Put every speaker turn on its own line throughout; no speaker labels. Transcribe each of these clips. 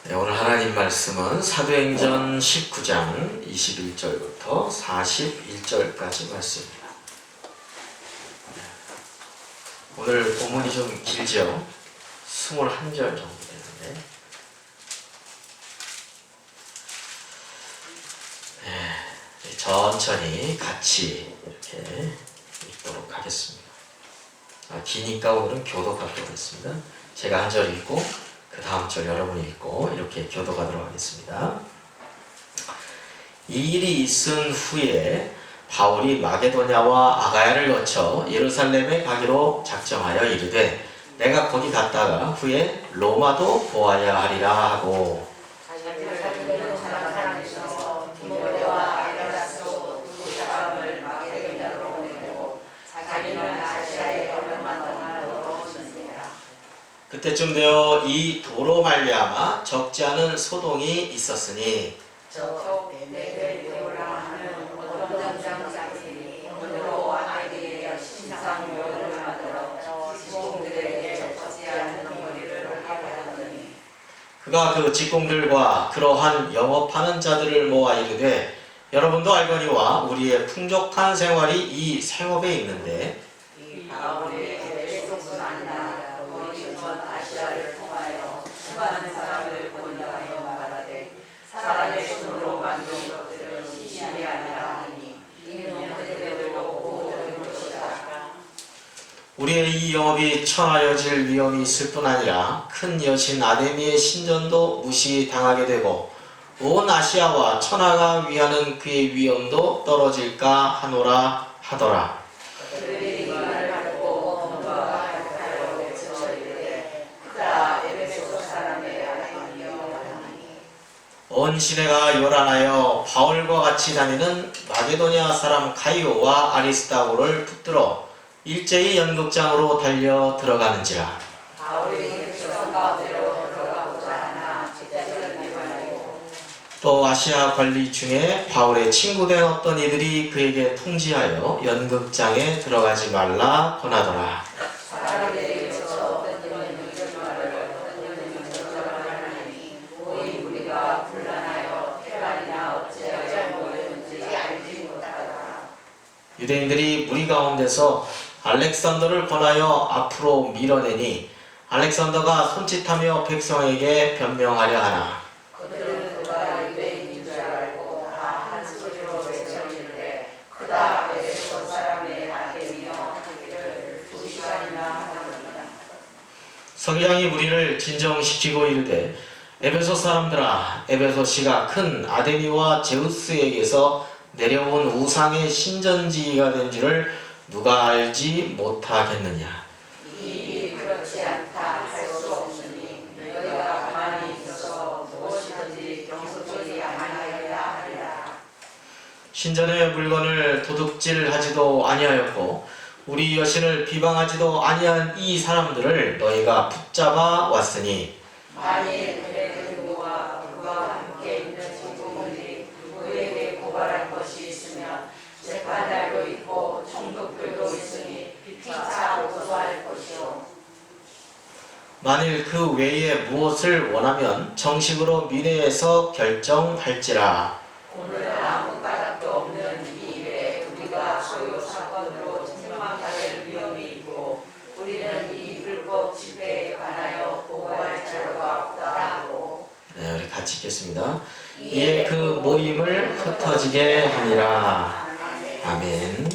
네, 오늘 하나님 말씀은 사도행전 19장 21절부터 41절까지 말씀입니다. 오늘 본문이 좀 길죠? 21절 정도 되는데 천천히 같이 이렇게 읽도록 하겠습니다. 기니까 오늘은 교독하도록 하겠습니다. 제가 한 절 읽고 그 다음 절 여러분이 읽고 이렇게 교독하도록 하겠습니다. 이 일이 있은 후에 바울이 마게도냐와 아가야를 거쳐 예루살렘에 가기로 작정하여 이르되 내가 거기 갔다가 후에 로마도 보아야 하리라 하고 그때쯤 되어 이 도로 말미암아 적지 않은 소동이 있었으니 그가 그 직공들과 그러한 영업하는 자들을 모아 이르되 여러분도 알거니와 우리의 풍족한 생활이 이 생업에 있는데 우리의 이 영업이 천하여질 위험이 있을 뿐 아니라 큰 여신 아데미의 신전도 무시당하게 되고 온 아시아와 천하가 위하는 그의 위엄도 떨어질까 하노라 하더라. 온 시내가 요란하여 바울과 같이 다니는 마게도냐 사람 가이오와 아리스다고를 붙들어 일제히 연극장으로 달려 들어가는지라. 또 아시아 관리 중에 바울의 친구된 어떤 이들이 그에게 통지하여 연극장에 들어가지 말라 권하더라. 유대인들이 무리 가운데서 알렉산더를 권하여 앞으로 밀어내니 알렉산더가 손짓하며 백성에게 변명하려 하나 서기장이 무리를 진정시키고 이르되 에베소 사람들아 에베소시가 큰 아데미와 제우스에게서 내려온 우상의 신전지가 된 줄을 누가 알지 못하겠느냐.
이 그렇지 않다 할 수 없으니 너희가 가만히 있어서 무엇이든지 경솔하지 아니하여야 하리라.
신전의 물건을 도둑질하지도 아니하였고 우리 여신을 비방하지도 아니한 이 사람들을 너희가 붙잡아 왔으니
만일 그의 누구와 그와 함께 있는 친구들이 누구에게 고발할 것이 있으면 재판날도 있고 총독들도 있으니 피차 고소할 것이요.
만일 그 외에 무엇을 원하면 정식으로 민회에서 결정할지라.
오늘은 아무 까닭도 없는 이 일에 우리가 소요 사건으로 책망받을 위험이 있고 우리는 이 불법 집회에 관하여 보고할 자료가 없다고.
네, 우리 같이 읽겠습니다. 이에 그 모임을 흩어지게 하니라. 아멘.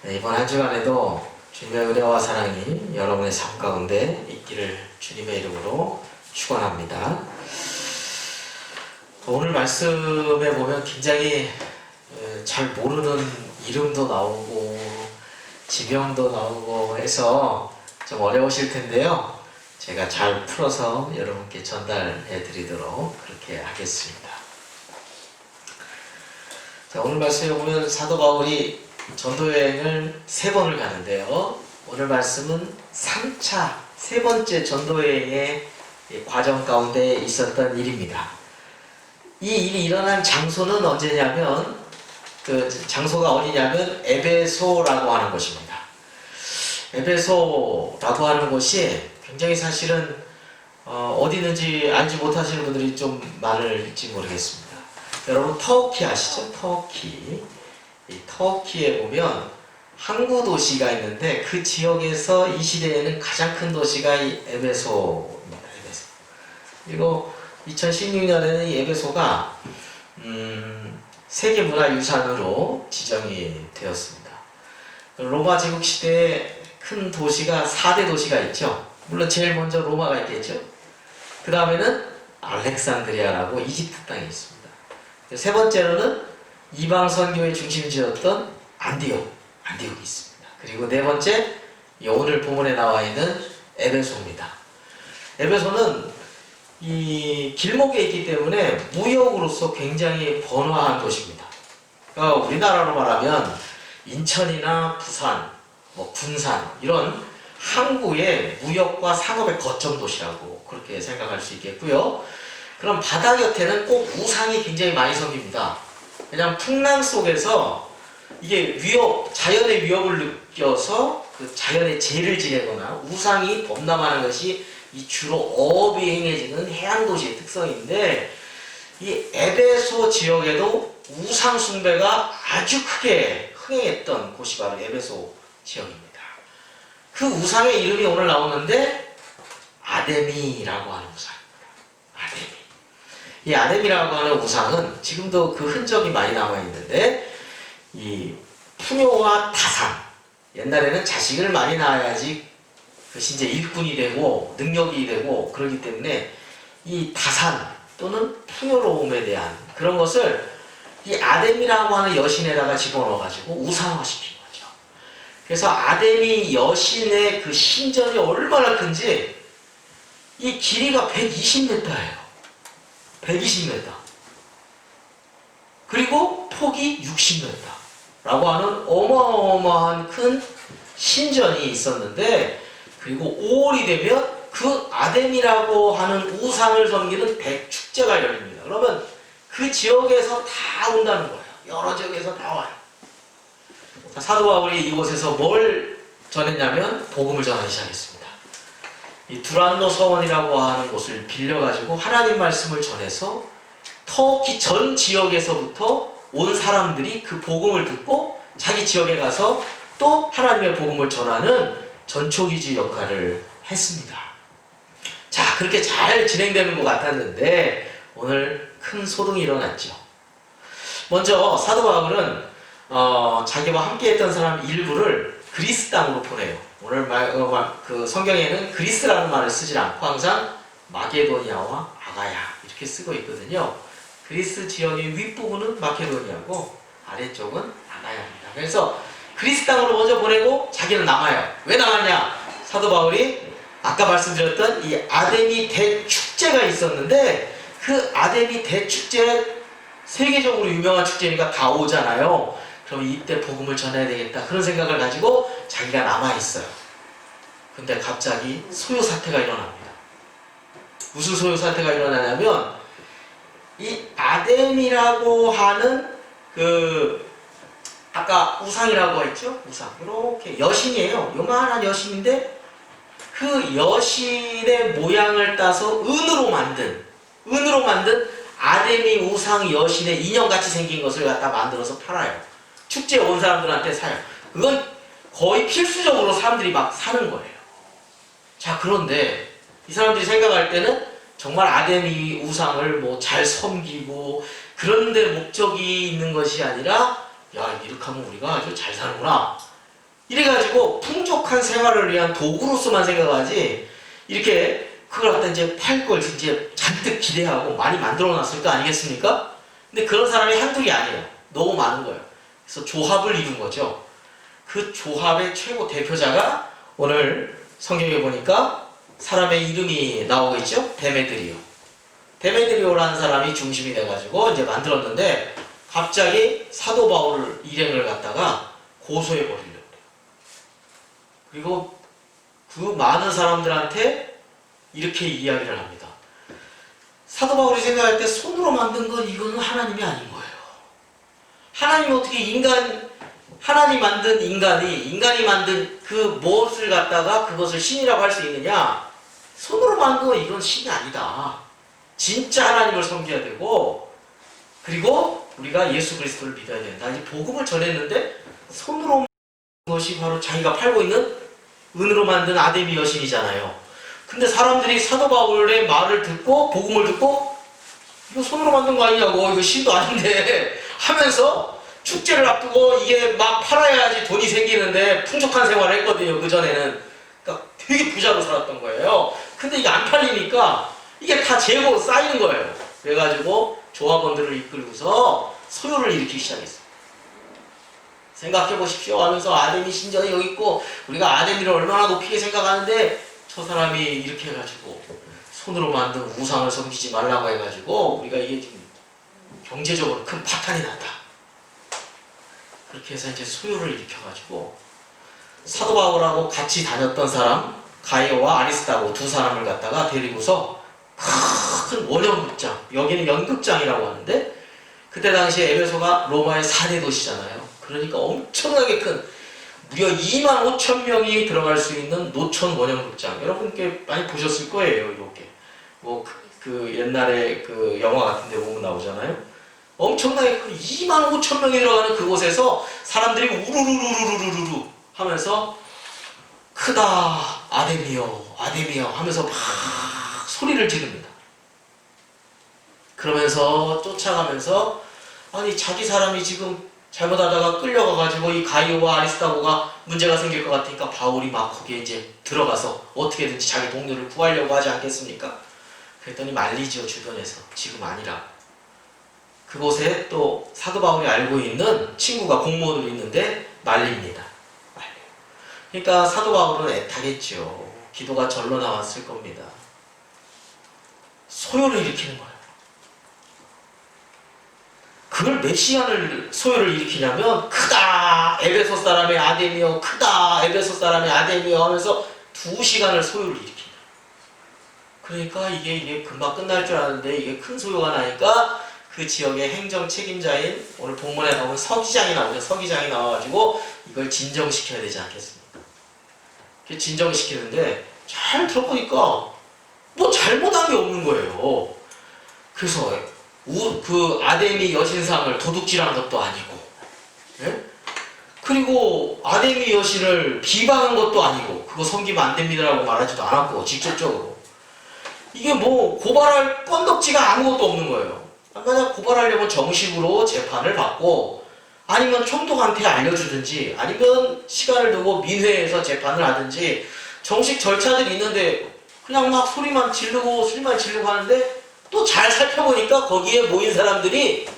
네, 이번 한 주간에도 주님의 은혜와 사랑이 여러분의 삶 가운데 있기를 주님의 이름으로 축원합니다. 오늘 말씀에 보면 굉장히 잘 모르는 이름도 나오고 지명도 나오고 해서 좀 어려우실 텐데요. 제가 잘 풀어서 여러분께 전달해 드리도록 그렇게 하겠습니다. 자, 오늘 말씀에 보면 사도 바울이 전도여행을 3번을 가는데요. 오늘 말씀은 3차, 3번째 전도여행의 과정 가운데 있었던 일입니다. 이 일이 일어난 장소는 언제냐면 그 장소가 어디냐면 에베소라고 하는 곳입니다. 에베소라고 하는 곳이 굉장히 사실은 어디 있는지 알지 못하시는 분들이 좀 많을지 모르겠습니다. 여러분 터키 아시죠? 터키. 이 터키에 보면 항구 도시가 있는데 그 지역에서 이 시대에는 가장 큰 도시가 이 에베소입니다. 에베소. 그리고 2016년에는 이 에베소가 세계문화유산으로 지정이 되었습니다. 로마 제국 시대에 큰 도시가 4대 도시가 있죠. 물론 제일 먼저 로마가 있겠죠. 그 다음에는 알렉산드리아라고 이집트 땅이 있습니다. 세 번째로는 이방 선교의 중심지였던 안디옥이 있습니다. 그리고 네 번째 오늘 본문에 나와 있는 에베소입니다. 에베소는 이 길목에 있기 때문에 무역으로서 굉장히 번화한 도시입니다. 그러니까 우리나라로 말하면 인천이나 부산, 군산 이런 항구의 무역과 상업의 거점 도시라고 그렇게 생각할 수 있겠고요. 그럼 바다 곁에는 꼭 우상이 굉장히 많이 생깁니다. 왜냐하면 풍랑 속에서 이게 자연의 위협을 느껴서 그 자연의 죄를 지내거나 우상이 범람하는 것이 이 주로 어업이 행해지는 해안 도시의 특성인데 이 에베소 지역에도 우상 숭배가 아주 크게 흥행했던 곳이 바로 에베소 지역입니다. 그 우상의 이름이 오늘 나오는데 아데미라고 하는 우상입니다. 아데미. 이 아데미라고 하는 우상은 지금도 그 흔적이 많이 남아있는데 이 풍요와 타산, 옛날에는 자식을 많이 낳아야지 그것이 이제 일꾼이 되고 능력이 되고 그러기 때문에 이 타산 또는 풍요로움에 대한 그런 것을 이 아데미라고 하는 여신에다가 집어넣어가지고 우상화시킨 거죠. 그래서 아데미 여신의 그 신전이 얼마나 큰지 이 길이가 120m예요. 120m. 그리고 폭이 60m라고 하는 어마어마한 큰 신전이 있었는데 그리고 5월이 되면 그 아데미라고 하는 우상을 섬기는 대축제가 열립니다. 그러면 그 지역에서 다 온다는 거예요. 여러 지역에서 다 와요. 자, 사도 바울이 이곳에서 뭘 전했냐면 복음을 전하기 시작했습니다. 이 두란노 서원이라고 하는 곳을 빌려가지고 하나님 말씀을 전해서 터키 전 지역에서부터 온 사람들이 그 복음을 듣고 자기 지역에 가서 또 하나님의 복음을 전하는 전초기지 역할을 했습니다. 자, 그렇게 잘 진행되는 것 같았는데 오늘 큰 소동이 일어났죠. 먼저 사도 바울은 자기와 함께했던 사람 일부를 그리스 땅으로 보내요. 오늘 그 성경에는 그리스라는 말을 쓰지 않고 항상 마게도니아와 아가야 이렇게 쓰고 있거든요. 그리스 지역의 윗부분은 마케도니아고 아래쪽은 아가야입니다. 그래서 그리스 땅으로 먼저 보내고 자기는 남아요. 왜 남았냐? 사도 바울이 아까 말씀드렸던 이 아데미 대축제가 있었는데 그 아데미 대축제 세계적으로 유명한 축제니까 다 오잖아요. 그럼 이때 복음을 전해야 되겠다 그런 생각을 가지고 자기가 남아있어요. 근데 갑자기 소요사태가 일어납니다. 무슨 소요사태가 일어나냐면 이 아데미라고 하는 그 아까 우상이라고 했죠? 우상. 이렇게 여신이에요. 요만한 여신인데 그 여신의 모양을 따서 은으로 만든 아데미 우상 여신의 인형같이 생긴 것을 갖다 만들어서 팔아요. 축제에 온 사람들한테 사요. 그건 거의 필수적으로 사람들이 막 사는 거예요. 자, 그런데 이 사람들이 생각할 때는 정말 아데미 우상을 뭐 잘 섬기고 그런 데 목적이 있는 것이 아니라 야, 이렇게 하면 우리가 아주 잘 사는구나. 이래가지고 풍족한 생활을 위한 도구로서만 생각하지 이렇게 그걸 갖다 이제 팔 걸 이제 잔뜩 기대하고 많이 만들어 놨을 거 아니겠습니까? 근데 그런 사람이 한둘이 아니에요. 너무 많은 거예요. 그래서 조합을 이룬 거죠. 그 조합의 최고 대표자가 오늘 성경에 보니까 사람의 이름이 나오고 있죠? 데메드리오. 데메드리오라는 사람이 중심이 돼가지고 이제 만들었는데 갑자기 사도 바울 일행을 갖다가 고소해 버리려고 해요. 그리고 그 많은 사람들한테 이렇게 이야기를 합니다. 사도 바울이 생각할 때 손으로 만든 건 이거는 하나님이 아닌 거예요. 하나님이 어떻게 하나님 만든 인간이 만든 그 무엇을 갖다가 그것을 신이라고 할 수 있느냐? 손으로 만든 거 이건 신이 아니다. 진짜 하나님을 섬겨야 되고, 그리고 우리가 예수 그리스도를 믿어야 된다. 이제 복음을 전했는데 손으로 만든 것이 바로 자기가 팔고 있는 은으로 만든 아데미 여신이잖아요. 근데 사람들이 사도 바울의 말을 듣고 복음을 듣고 이거 손으로 만든 거 아니냐고, 이거 신도 아닌데 하면서 축제를 앞두고 이게 막 팔아야지 돈이 생기는데 풍족한 생활을 했거든요. 그전에는. 그러니까 되게 부자로 살았던 거예요. 근데 이게 안 팔리니까 이게 다 재고로 쌓이는 거예요. 그래가지고 조합원들을 이끌고서 소요를 일으키기 시작했어요. 생각해 보십시오 하면서 아데미 신전이 여기 있고 우리가 아데미를 얼마나 높이게 생각하는데 저 사람이 이렇게 해가지고 손으로 만든 우상을 섬기지 말라고 해가지고 우리가 이게 지금 경제적으로 큰 파탄이 났다. 그렇게 해서 이제 소요를 일으켜가지고 사도 바울하고 같이 다녔던 사람 가이오와 아리스다고 두 사람을 갖다가 데리고서 큰 원형극장, 여기는 연극장이라고 하는데 그때 당시에 에베소가 로마의 4대 도시잖아요. 그러니까 엄청나게 큰 무려 2만 5천 명이 들어갈 수 있는 노천 원형극장. 여러분께 많이 보셨을 거예요. 이렇게 뭐 그 옛날에 그 영화 같은 데 보면 나오잖아요. 엄청나게 큰 2만 5천 명이 들어가는 그곳에서 사람들이 우르르르르르르 하면서 크다 아데미여 아데미여 하면서 막 소리를 지릅니다. 그러면서 쫓아가면서 아니 자기 사람이 지금 잘못하다가 끌려가가지고 이 가이오와 아리스타고가 문제가 생길 것 같으니까 바울이 막 거기에 이제 들어가서 어떻게든지 자기 동료를 구하려고 하지 않겠습니까? 그랬더니 말리지요. 주변에서 지금 아니라 그곳에 또 사도 바울이 알고 있는 친구가 공무원으로 있는데 말립니다. 그러니까 사도 바울은 애타겠죠. 기도가 절로 나왔을 겁니다. 소요를 일으키는 거예요. 그걸 몇 시간을 소요를 일으키냐면 크다 에베소 사람의 아데미여 크다 에베소 사람의 아데미여 하면서 2시간을 소요를 일으킨다. 그러니까 이게 금방 끝날 줄 알았는데 이게 큰 소요가 나니까 그 지역의 행정 책임자인 오늘 본문에 나오는 서기장이 나오죠. 서기장이 나와가지고 이걸 진정시켜야 되지 않겠습니까? 진정시키는데 잘 들어보니까 뭐 잘못한 게 없는 거예요. 그래서 그 아데미 여신상을 도둑질한 것도 아니고, 예? 그리고 아데미 여신을 비방한 것도 아니고, 그거 섬기면 안 됩니다라고 말하지도 않았고, 직접적으로. 이게 뭐 고발할 건덕지가 아무것도 없는 거예요. 만약 고발하려면 정식으로 재판을 받고, 아니면 총독한테 알려주든지, 아니면 시간을 두고 민회에서 재판을 하든지, 정식 절차들이 있는데, 그냥 막 소리만 지르고 하는데, 또 잘 살펴보니까 거기에 모인 사람들이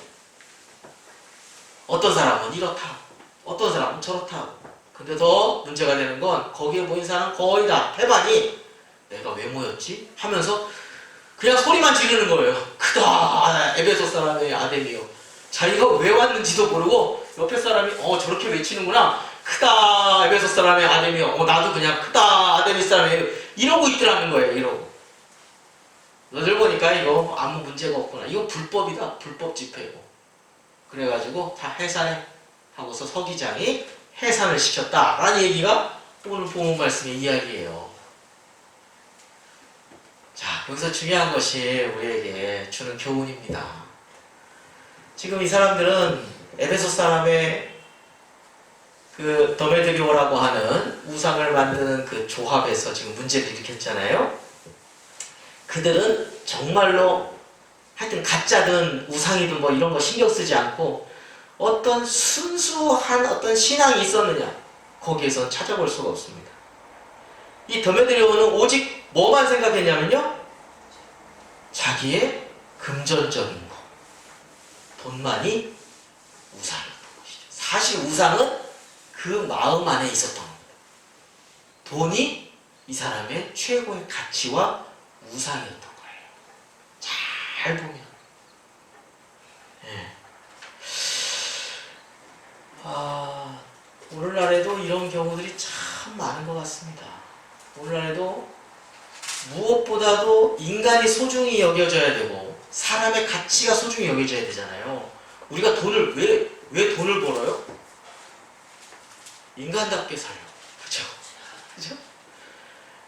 어떤 사람은 이렇다, 어떤 사람은 저렇다. 근데 더 문제가 되는 건 거기에 모인 사람은 거의 다 태반이 내가 왜 모였지? 하면서 그냥 소리만 지르는 거예요. 크다 에베소 사람의 아데미여. 자기가 왜 왔는지도 모르고 옆에 사람이 저렇게 외치는구나. 크다 에베소 사람의 아데미여. 나도 그냥 크다 아데미 사람의 이러고 있더라는 거예요. 이러고. 너들 보니까 이거 아무 문제가 없구나. 이거 불법이다. 불법 집회고. 그래가지고 다 해산해 하고서 서기장이 해산을 시켰다라는 얘기가 오늘 본문 말씀의 이야기예요. 자, 여기서 중요한 것이 우리에게 주는 교훈입니다. 지금 이 사람들은 에베소 사람의 그 더메드리오라고 하는 우상을 만드는 그 조합에서 지금 문제를 일으켰잖아요. 그들은 정말로 하여튼 가짜든 우상이든 뭐 이런 거 신경 쓰지 않고 어떤 순수한 어떤 신앙이 있었느냐 거기에선 찾아볼 수가 없습니다. 이 더메드리오는 오직 뭐만 생각했냐면요, 자기의 금전적인 거, 돈만이 우상이었던 것이죠. 사실 우상은 그 마음 안에 있었던 겁니다. 돈이 이 사람의 최고의 가치와 우상이었던 거예요. 잘 보면. 예. 오늘날에도 이런 경우들이 참 많은 것 같습니다. 오늘날에도 무엇보다도 인간이 소중히 여겨져야 되고 사람의 가치가 소중히 여겨져야 되잖아요. 우리가 돈을 왜 돈을 벌어요? 인간답게 살려고. 그죠?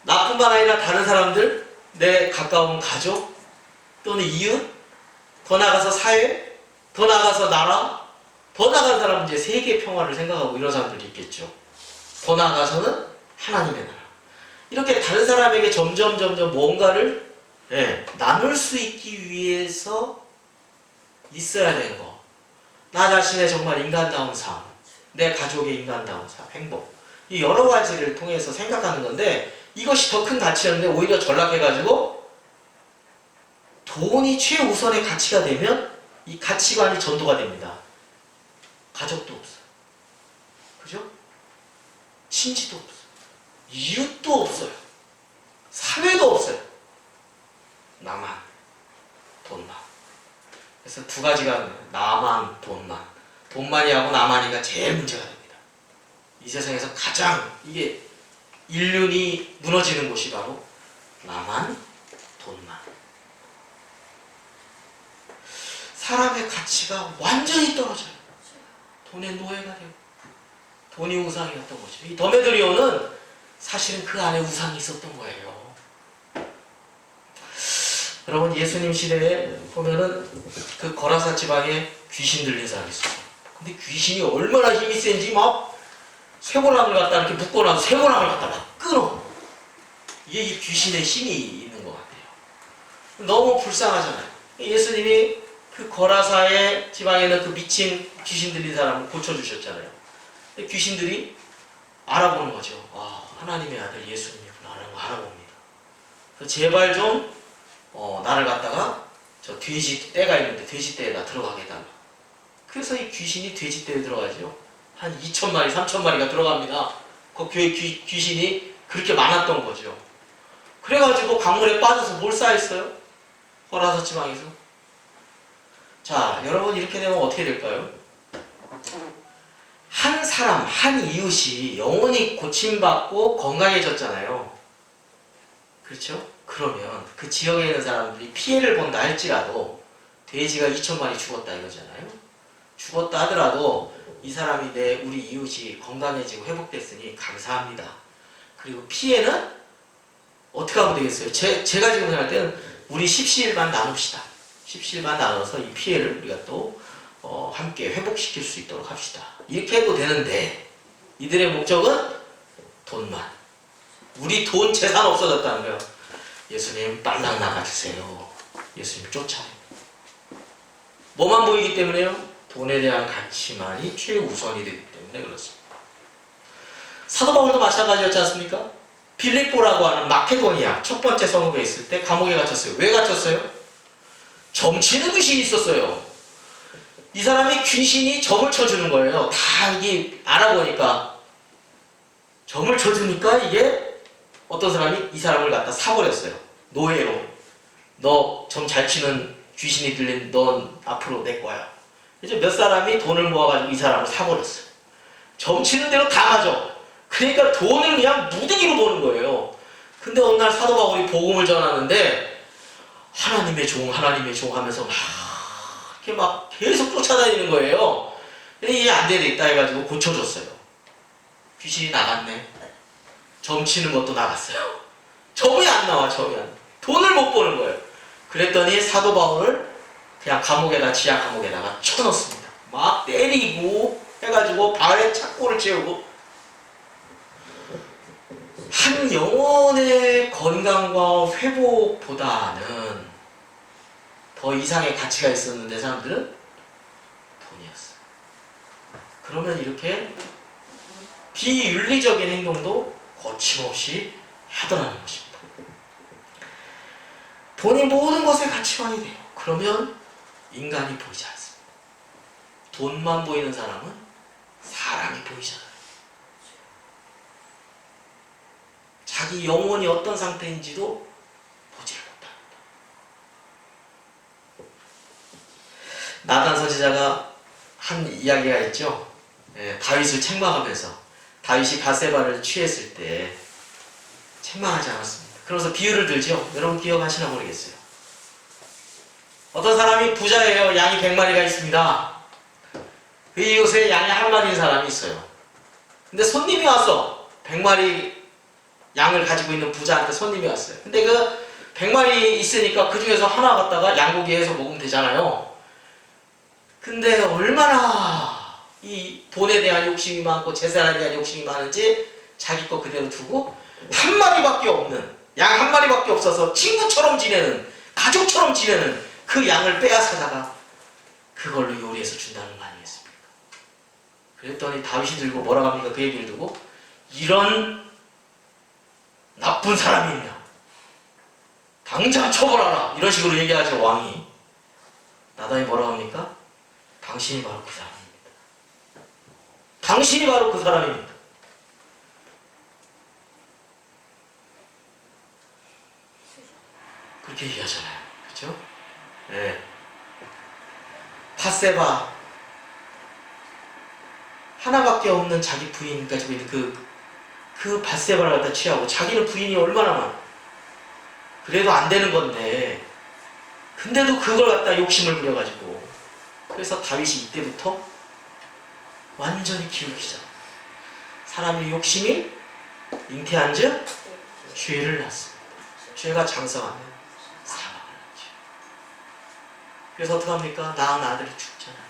나뿐만 아니라 다른 사람들 내 가까운 가족 또는 이웃, 더 나아가서 사회, 더 나아가서 나라, 더 나아간 사람은 이제 세계 평화를 생각하고 이런 사람들이 있겠죠. 더 나아가서는 하나님의 나라. 이렇게 다른 사람에게 점점 뭔가를 나눌 수 있기 위해서 있어야 되는 거. 나 자신의 정말 인간다운 삶, 내 가족의 인간다운 삶, 행복. 이 여러 가지를 통해서 생각하는 건데 이것이 더 큰 가치였는데 오히려 전락해가지고 돈이 최우선의 가치가 되면 이 가치관이 전도가 됩니다. 가족도 없어요. 그죠? 친지도 없어요. 이웃도 없어요. 사회도 없어요. 나만, 돈만. 그래서 두 가지가 나만, 돈만. 돈만이하고 나만이가 제일 문제가 됩니다. 이 세상에서 가장 이게 인륜이 무너지는 곳이 바로 나만, 돈만. 사람의 가치가 완전히 떨어져요. 돈의 노예가 되고 돈이 우상이었던 거죠. 이 더메드리오는 사실은 그 안에 우상이 있었던 거예요. 여러분 예수님 시대에 보면은 그 거라사 지방에 귀신 들린 사람이 있어요. 근데 귀신이 얼마나 힘이 센지 막 쇠고랑을 갖다 이렇게 묶어놔서 쇠고랑을 갖다 막 끊어. 이게 이 귀신의 힘이 있는 것 같아요. 너무 불쌍하잖아요. 예수님이 그 거라사의 지방에는 그 미친 귀신 들린 사람을 고쳐주셨잖아요. 귀신들이 알아보는 거죠. 아, 하나님의 아들 예수님이구나 하는 거 알아봅니다. 그래서 제발 좀 나를 갖다가 저 돼지 떼가 있는데 돼지 떼에다 들어가게 해달라. 그래서 이 귀신이 돼지 떼에 들어가죠. 한 2,000마리, 3,000마리가 들어갑니다. 그 교회 귀신이 그렇게 많았던 거죠. 그래가지고 강물에 빠져서 뭘 쌓였어요? 거라사 지방에서. 자, 여러분 이렇게 되면 어떻게 될까요? 한 사람, 한 이웃이 영원히 고침받고 건강해졌잖아요. 그렇죠? 그러면 그 지역에 있는 사람들이 피해를 본다 할지라도 돼지가 2,000마리 죽었다 이거잖아요. 죽었다 하더라도 이 사람이 우리 이웃이 건강해지고 회복됐으니 감사합니다. 그리고 피해는 어떻게 하면 되겠어요? 제가 지금 생각할 때는 우리 십시일반 나눕시다. 십시일반 나눠서 이 피해를 우리가 또 함께 회복시킬 수 있도록 합시다. 이렇게 해도 되는데 이들의 목적은 돈만. 우리 돈 재산 없어졌다는 거예요. 예수님 빨랑 나가주세요. 예수님 쫓아요. 뭐만 보이기 때문에요? 돈에 대한 가치만이 최우선이 되기 때문에 그렇습니다. 사도 바울도 마찬가지였지 않습니까? 빌립보라고 하는 마케도니아 첫 번째 성읍에 있을 때 감옥에 갇혔어요. 왜 갇혔어요? 점치는 귀신이 있었어요. 이 사람이 귀신이 점을 쳐주는 거예요. 다 이게 알아보니까 점을 쳐주니까 이게 어떤 사람이 이 사람을 갖다 사버렸어요. 노예로. 너 점 잘 치는 귀신이 들린 넌 앞으로 내 거야. 그래서 몇 사람이 돈을 모아가지고 이 사람을 사버렸어요. 점 치는 대로 다 가져. 그러니까 돈을 그냥 무더기로 버는 거예요. 근데 어느 날 사도 바울이 복음을 전하는데 하나님의 종 하면서 막 이렇게 막 계속 쫓아다니는 거예요. 이게 안 되겠다 해가지고 고쳐줬어요. 귀신이 나갔네. 점 치는 것도 나갔어요. 점이 안 나와, 점이 안 나와. 돈을 못 버는 거예요. 그랬더니 사도 바울을 그냥 감옥에다, 지하 감옥에다가 쳐넣습니다. 막 때리고 해가지고 발에 착고를 채우고. 한 영혼의 건강과 회복보다는 더 이상의 가치가 있었는데 사람들은 돈이었어요. 그러면 이렇게 비윤리적인 행동도 거침없이 하더라는 것입니다. 돈이 모든 것의 가치관이 돼요. 그러면 인간이 보이지 않습니다. 돈만 보이는 사람은 사람이 보이잖아요. 자기 영혼이 어떤 상태인지도 보지를 못합니다. 나단 선지자가 한 이야기가 있죠. 다윗을 책망하면서 다윗이 밧세바를 취했을 때 책망하지 않았습니다. 그래서 비유를 들죠. 여러분 기억하시나 모르겠어요. 어떤 사람이 부자예요. 양이 100마리가 있습니다. 그 이웃에 양이 한 마리인 사람이 있어요. 근데 손님이 왔어. 100마리 양을 가지고 있는 부자한테 손님이 왔어요. 근데 그 100마리 있으니까 그 중에서 하나 갖다가 양고기해서 먹으면 되잖아요. 근데 얼마나 이 돈에 대한 욕심이 많고 재산에 대한 욕심이 많은지 자기 거 그대로 두고 한 마리밖에 없는 양 한 마리밖에 없어서 친구처럼 지내는 가족처럼 지내는 그 양을 빼앗아다가 그걸로 요리해서 준다는 거 아니겠습니까? 그랬더니 다윗이 들고 뭐라고 합니까? 그 얘기를 두고 이런 나쁜 사람이 있냐? 당장 처벌하라! 이런 식으로 얘기하죠, 왕이. 나단이 뭐라고 합니까? 당신이 바로 그 사람입니다. 당신이 바로 그 사람입니다. 그렇게 얘기하잖아요. 그렇죠? 네. 밧세바 하나밖에 없는 자기 부인 가지고 있는 그 밧세바를 갖다 취하고 자기는 부인이 얼마나 많아. 그래도 안 되는 건데 근데도 그걸 갖다 욕심을 부려가지고 그래서 다윗이 이때부터 완전히 기울기 시작. 사람의 욕심이 잉태한 즉 죄를 낳습니다. 죄가 장성하면 사망을 낳죠. 그래서 어떻게 합니까? 낳은 아들이 죽잖아요.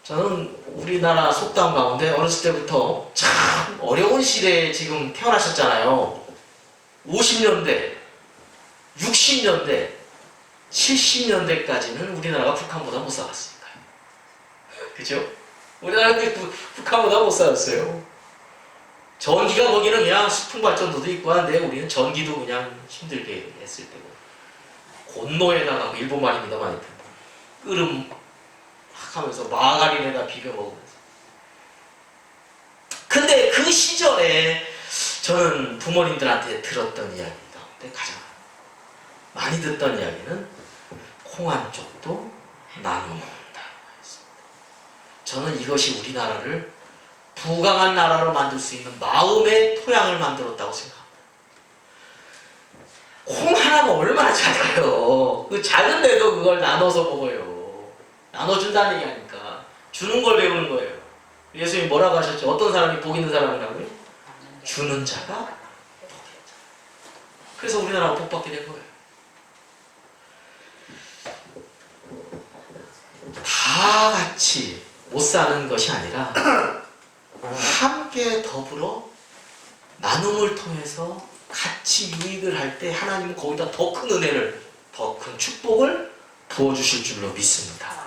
저는 우리나라 속담 가운데 어렸을 때부터 참 어려운 시대에 지금 태어나셨잖아요. 50년대, 60년대, 70년대까지는 우리나라가 북한보다 못 살았으니까요. 그죠? 우리나라가 북한보다 못 살았어요. 전기가 거기는 그냥 수풍발전도도 있고 한데 우리는 전기도 그냥 힘들게 했을 때고 곤노에다가 일본 말입니다 많이 끓음 하면서 마가린에다 비벼 먹으면서. 근데 그 시절에 저는 부모님들한테 들었던 이야기 가운데 가장 많이 듣던 이야기는 콩 한 쪽도 나눠 먹는다고 했습니다. 저는 이것이 우리나라를 부강한 나라로 만들 수 있는 마음의 토양을 만들었다고 생각합니다. 콩 하나가 얼마나 작아요. 그 작은데도 그걸 나눠서 먹어요. 나눠준다는 얘기 아닙니까? 주는 걸 배우는 거예요. 예수님이 뭐라고 하셨죠? 어떤 사람이 복 있는 사람이라고요? 주는 자가 복 있는 자. 그래서 우리나라가 복 받게 된 거예요. 다 같이 못 사는 것이 아니라 함께 더불어 나눔을 통해서 같이 유익을 할 때 하나님은 거기다 더 큰 은혜를, 더 큰 축복을 부어주실 줄로 믿습니다.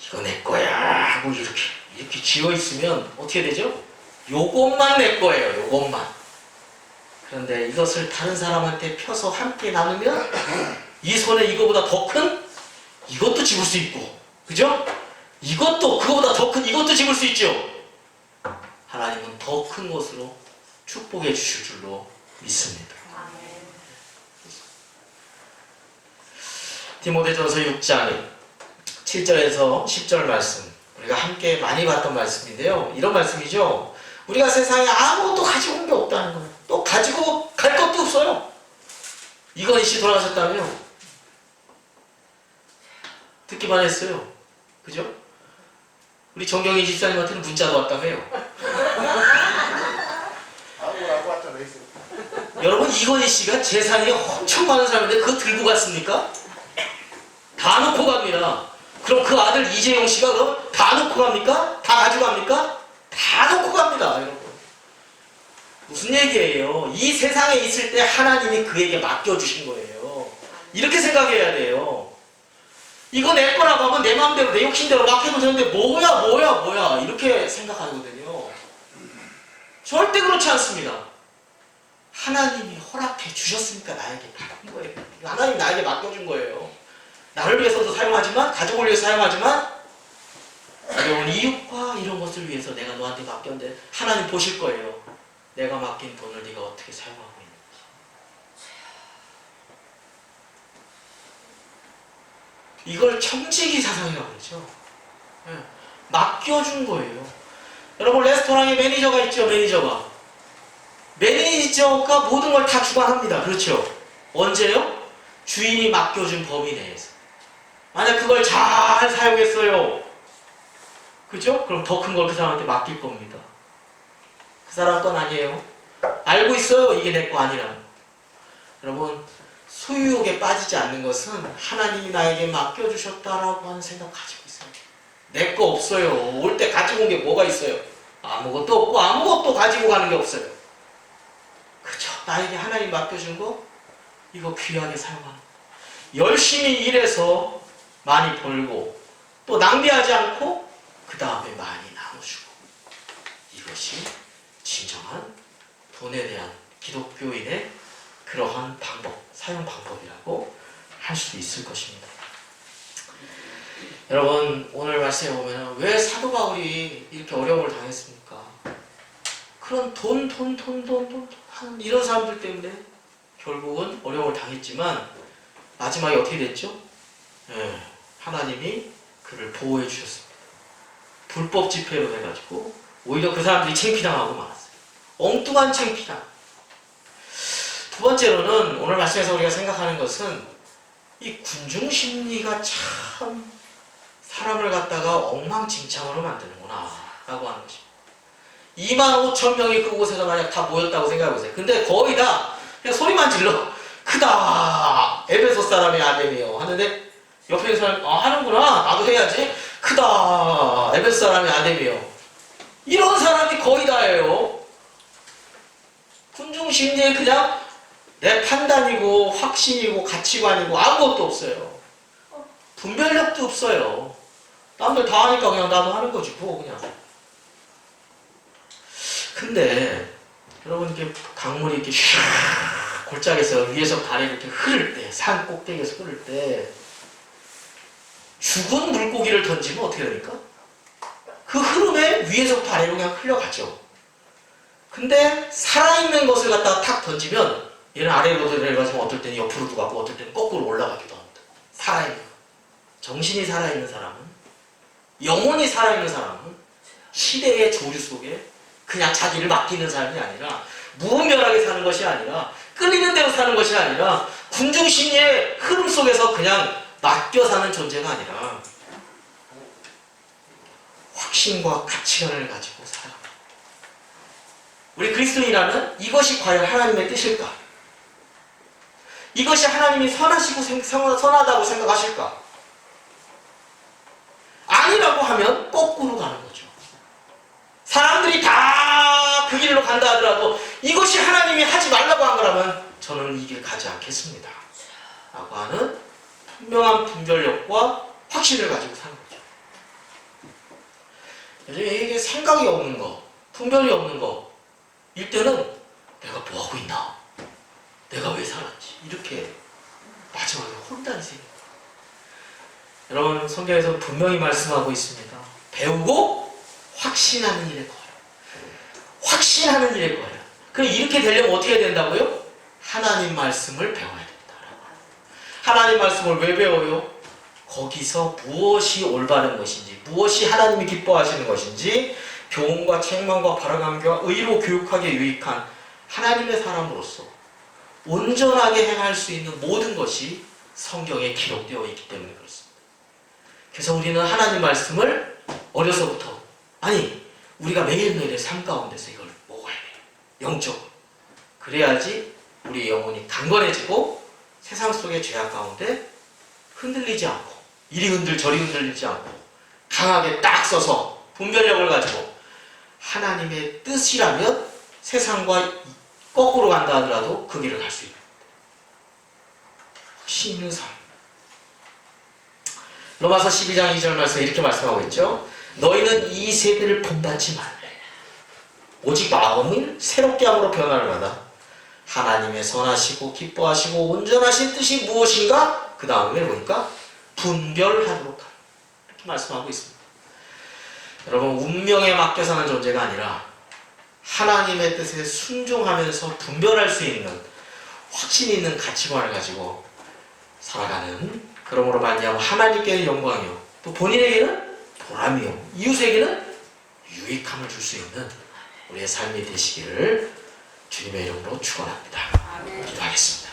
이거 내 거야 하고 이렇게 쥐어 있으면 어떻게 되죠? 요것만 내 거예요. 요것만. 그런데 이것을 다른 사람한테 펴서 함께 나누면 이 손에 이거보다 더 큰 이것도 집을 수 있고, 그죠? 이것도 그거보다 더 큰 이것도 집을 수 있죠. 하나님은 더 큰 것으로 축복해 주실 줄로 믿습니다. 디모데전서 6장 7절에서 10절 말씀, 우리가 함께 많이 봤던 말씀인데요. 이런 말씀이죠. 우리가 세상에 아무것도 가지고 온 게 없다는 거예요. 또 가지고 갈 것도 없어요. 이건희 씨 돌아가셨다며 듣기만 했어요. 그죠? 우리 정경희 집사님한테는 문자도 왔다며요. 여러분, 이건희 씨가 재산이 엄청 많은 사람인데 그거 들고 갔습니까? 다 놓고 갑니다. 그럼 그 아들 이재용 씨가 그럼 다 놓고 갑니까? 다 가져갑니까? 다 놓고 갑니다, 여러분. 무슨 얘기예요? 이 세상에 있을 때 하나님이 그에게 맡겨주신 거예요. 이렇게 생각해야 돼요. 이거 내 거라고 하면 내 마음대로 내 욕심대로 막 해도 되는데 뭐야 이렇게 생각하거든요. 절대 그렇지 않습니다. 하나님이 허락해 주셨으니까 나에게 받은 거예요. 하나님 나에게 맡겨준 거예요. 나를 위해서도 사용하지만, 가족을 위해서 사용하지만, 어려운 이웃과 이런 것을 위해서 내가 너한테 맡겼는데 하나님 보실 거예요. 내가 맡긴 돈을 네가 어떻게 사용하고 있는지. 이걸 청지기 사상이라고 그러죠. 네. 맡겨준 거예요. 여러분, 레스토랑에 매니저가 있죠. 매니저가 모든 걸 다 주관합니다. 그렇죠? 언제요? 주인이 맡겨준 범위 내에서. 만약 그걸 잘 사용했어요. 그죠? 그럼 더 큰 걸 그 사람한테 맡길 겁니다. 그 사람 건 아니에요. 알고 있어요. 이게 내 거 아니라. 여러분, 소유욕에 빠지지 않는 것은 하나님이 나에게 맡겨주셨다라고 하는 생각 가지고 있어요. 내 거 없어요. 올 때 가지고 온 게 뭐가 있어요? 아무것도 없고 아무것도 가지고 가는 게 없어요. 그죠? 나에게 하나님 맡겨준 거 이거 귀하게 사용하는 거. 열심히 일해서 많이 벌고 또 낭비하지 않고 그 다음에 많이 나눠주고, 이것이 진정한 돈에 대한 기독교인의 그러한 방법, 사용 방법이라고 할 수 있을 것입니다. 여러분, 오늘 말씀에 보면 왜 사도 바울이 이렇게 어려움을 당했습니까? 그런 돈 하는 이런 사람들 때문에 결국은 어려움을 당했지만 마지막에 어떻게 됐죠? 하나님이 그를 보호해 주셨습니다. 불법 집회로 해가지고 오히려 그 사람들이 창피당하고 말았어요. 엉뚱한 창피당. 두 번째로는 오늘 말씀에서 우리가 생각하는 것은 이 군중심리가 참 사람을 갖다가 엉망진창으로 만드는구나 라고 하는 것입니다. 25,000명이 그곳에서 만약 다 모였다고 생각해보세요. 근데 거의 다 그냥 소리만 질러. 크다. 에베소 사람이 아멘이요 하는데 옆에 있는 사람이 하는구나. 나도 해야지. 크다. 에베소 사람이 아멘이요. 이런 사람이 거의 다예요. 군중심리에 그냥 내 판단이고 확신이고 가치관이고 아무것도 없어요. 분별력도 없어요. 남들 다 하니까 그냥 나도 하는 거지 뭐 그냥. 근데 여러분, 이렇게 강물이 이렇게 골짜기에서 위에서 아래로 이렇게 흐를 때, 산 꼭대기에서 흐를 때 죽은 물고기를 던지면 어떻게 됩니까? 그 흐름에 위에서부터 아래로 그냥 흘러가죠. 근데 살아있는 것을 갖다가 탁 던지면 얘는 아래로 내려가지면 어떨 때는 옆으로도 가고 어떨 때는 거꾸로 올라가기도 합니다. 살아있는 것. 정신이 살아있는 사람은, 영혼이 살아있는 사람은 시대의 조류 속에 그냥 자기를 맡기는 사람이 아니라, 무분별하게 사는 것이 아니라, 끌리는 대로 사는 것이 아니라, 군중심리의 흐름 속에서 그냥 맡겨 사는 존재가 아니라 확신과 가치관을 가지고 살아. 우리 그리스도인이라면 이것이 과연 하나님의 뜻일까? 이것이 하나님이 선하다고 생각하실까? 아니라고 하면 거꾸로 가는 거죠. 사람들이 다 그 길로 간다 하더라도 이것이 하나님이 하지 말라고 한 거라면 저는 이 길 가지 않겠습니다 라고 하는 분명한 분별력과 확신을 가지고 사는 거죠. 요즘에 이게 생각이 없는 거, 분별이 없는 거 일 때는 내가 뭐하고 있나? 내가 왜 살았지? 이렇게 마지막에 혼란이 생깁니다. 여러분, 성경에서 분명히 말씀하고 있습니다. 배우고 확신하는 일에 거예요. 확신하는 일에 거예요. 그럼 이렇게 되려면 어떻게 해야 된다고요? 하나님 말씀을 배워야 된다. 하나님 말씀을 왜 배워요? 거기서 무엇이 올바른 것인지, 무엇이 하나님이 기뻐하시는 것인지, 교훈과 책망과 바라감과 의로 교육하기에 유익한 하나님의 사람으로서 온전하게 행할 수 있는 모든 것이 성경에 기록되어 있기 때문에 그렇습니다. 그래서 우리는 하나님 말씀을 어려서부터, 아니 우리가 매일매일의 삶 가운데서 이걸 먹어야 돼요. 영적으로. 그래야지 우리 영혼이 강건해지고 세상 속의 죄악 가운데 흔들리지 않고, 이리 흔들 저리 흔들리지 않고 강하게 딱 서서 분별력을 가지고 하나님의 뜻이라면 세상과 거꾸로 간다 하더라도 그 길을 갈 수 있는 확신 있는 삶. 로마서 12장 2절 말씀 이렇게 말씀하고 있죠. 너희는 이 세대를 본받지 말래. 오직 마음을 새롭게 함으로 변화를 받아 하나님의 선하시고 기뻐하시고 온전하신 뜻이 무엇인가? 그 다음에 보니까 분별하도록 하라. 이렇게 말씀하고 있습니다. 여러분, 운명에 맡겨 사는 존재가 아니라 하나님의 뜻에 순종하면서 분별할 수 있는 확신 있는 가치관을 가지고 살아가는, 그러므로 말미암아 하나님께는 영광이요 또 본인에게는 보람이요 이웃에게는 유익함을 줄 수 있는 우리의 삶이 되시기를 주님의 이름으로 축원합니다. 기도하겠습니다.